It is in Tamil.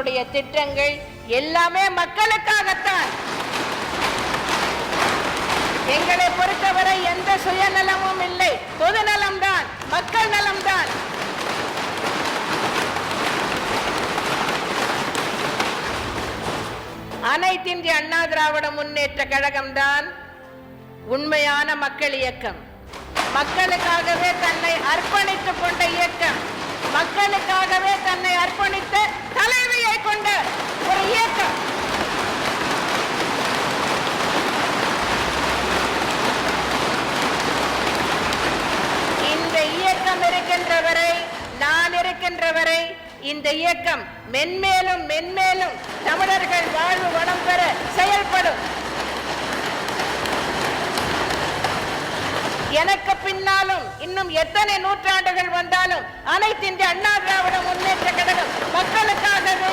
எங்களுடைய திட்டங்கள் எல்லாமே மக்களுக்காகத்தான். எங்களை பொறுத்தவரை எந்த சுயநலமும் இல்லை, பொதுநலம்தான், மக்கள் நலம்தான். அனைத்து இந்திய அண்ணா திராவிட முன்னேற்ற கழகம்தான் உண்மையான மக்கள் இயக்கம். மக்களுக்காகவே தன்னை அர்ப்பணித்துக் கொண்ட இயக்கம், மக்களுக்காகவே தன்னை அர்ப்பணித்த தலைமையை கொண்ட ஒரு இயக்கம். இந்த இயக்கம் இருக்கின்ற வரை, நான் இருக்கின்ற வரை இந்த இயக்கம் மென்மேலும் மென்மேலும் தமிழர்கள் வாழ்வு வளம் பெற செயல்படும். எனக்கு பின்னாலும் இன்னும் எத்தனை நூற்றாண்டுகள் வந்தாலும் அனைத்து இந்திய அண்ணா திராவிட முன்னேற்ற கழகம் மக்களுக்காகவே